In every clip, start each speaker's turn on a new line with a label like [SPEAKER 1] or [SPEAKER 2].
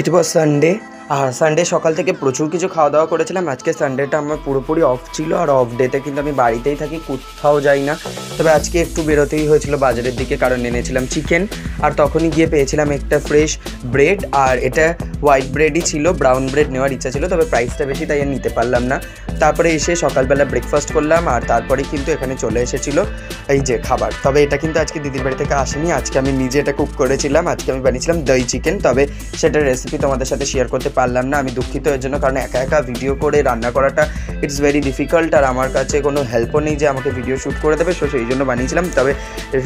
[SPEAKER 1] ইট ওয়াজ Sunday. আর Sunday সকাল থেকে প্রচুর কিছু খাওয়া দাওয়া করেছিলাম। আজকে সানডেটা আমার পুরোপুরি অফ ছিল, আর অফ ডেতে কিন্তু আমি বাড়িতেই থাকি, কোথাও যাই না। তবে আজকে একটু বেরোতেই হয়েছিল বাজারের দিকে, কারণ এনেছিলাম চিকেন। আর তখনই গিয়ে পেয়েছিলাম একটা ফ্রেশ ব্রেড, আর এটা হোয়াইট ব্রেডই ছিল, ব্রাউন ব্রেড নেওয়ার ইচ্ছা ছিল, তবে প্রাইসটা বেশি তাই আর নিতে পারলাম না। তারপরে এসে সকালবেলা ব্রেকফাস্ট করলাম, আর তারপরে কিন্তু এখানে চলে এসেছিলো এই যে খাবার। তবে এটা কিন্তু আজকে দিদির বাড়ি থেকে আসেনি, আজকে আমি নিজে এটা কুক করেছিলাম। আজকে আমি বানিয়েছিলাম দই চিকেন, তবে সেটার রেসিপি তোমাদের সাথে শেয়ার করতে পারলাম না। আমি দুঃখিত এর জন্য, কারণ একা একা ভিডিও করে রান্না করাটা ইটস ভেরি ডিফিকাল্ট, আর আমার কাছে কোনো হেল্পও নেই যে আমাকে ভিডিও শ্যুট করে দেবে, সো সেই জন্য বানিয়েছিলাম। তবে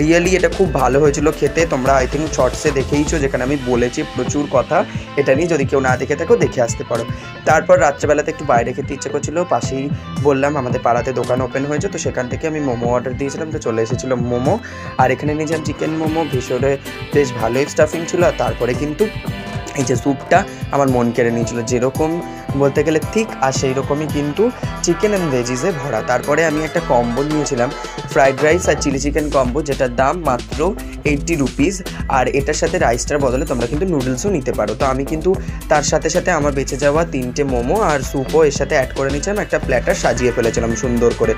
[SPEAKER 1] রিয়েলি এটা খুব ভালো হয়েছিল খেতে। তোমরা আই থিঙ্ক শর্টসে দেখেইছো, যেখানে আমি বলেছি প্রচুর কথা এটা নিয়ে, যদি কেউ না দেখে থাকো দেখে আসতে পারো। তারপর রাত্রেবেলাতে একটু বাইরে খেতে ইচ্ছে করছিলো, পাশেই বললাম আমাদের পাড়াতে দোকান ওপেন হয়েছে, তো সেখান থেকে আমি মোমো অর্ডার দিয়েছিলাম, তো চলে এসেছিলো মোমো। আর এখানে নিয়েছিলাম চিকেন মোমো, ভীষণে বেশ ভালোই স্টাফিং ছিল। আর তারপরে কিন্তু এই যে স্যুপটা আমার মন কেড়ে নিয়েছিল, যেরকম বলতে গেলে ঠিক, আর সেই রকমই কিন্তু চিকেন অ্যান্ড ভেজিসে ভরা। তারপরে আমি একটা কম্বো নিয়েছিলাম, ফ্রাইড রাইস আর চিলি চিকেন কম্বো, যেটার দাম মাত্র 80 রুপিস। আর এটার সাথে রাইসটার বদলে তোমরা কিন্তু নুডলসও নিতে পারো। তো আমি কিন্তু তার সাথে সাথে আমার বেঁচে যাওয়া 3টে মোমো আর স্যুপও এর সাথে অ্যাড করে নিয়েছিলাম, একটা প্ল্যাটার সাজিয়ে ফেলেছিলাম সুন্দর করে।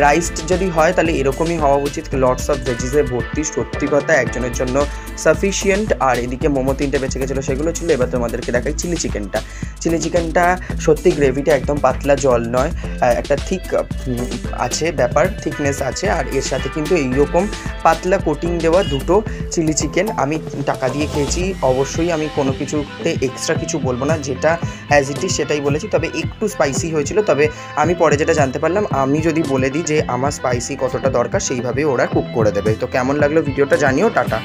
[SPEAKER 1] রাইস যদি হয় তাহলে এরকমই হওয়া উচিত, লটস অফ ভেজিসে ভর্তি, সত্যি কথা একজনের জন্য সাফিসিয়েন্ট। আর এদিকে মোমো 3টে বেঁচে গেছিলো, সেগুলো ছিল। এবার তোমাদেরকে দেখাই চিলি চিকেনটা। চিলি চিকেনটা সত্যি গ্রেভিটা একদম পাতলা জল নয়, একটা ঠিক আছে ব্যাপার, থিকনেস আছে। আর এর সাথে কিন্তু এইরকম পাতলা কোটিং দেওয়া দুটো চিলি চিকেন আমি টাকা দিয়ে খেয়েছি। অবশ্যই আমি কোনো কিছুতে এক্সট্রা কিছু বলবো না, যেটা অ্যাজ ইট ইজ সেটাই বলেছি। তবে একটু স্পাইসি হয়েছিল, তবে আমি পরে যেটা জানতে পারলাম, আমি যদি বলে দিই যে আমার স্পাইসি কতটা দরকার, সেইভাবে ওরা কুক করে দেবে। তো কেমন লাগলো ভিডিওটা জানিও। টাটা।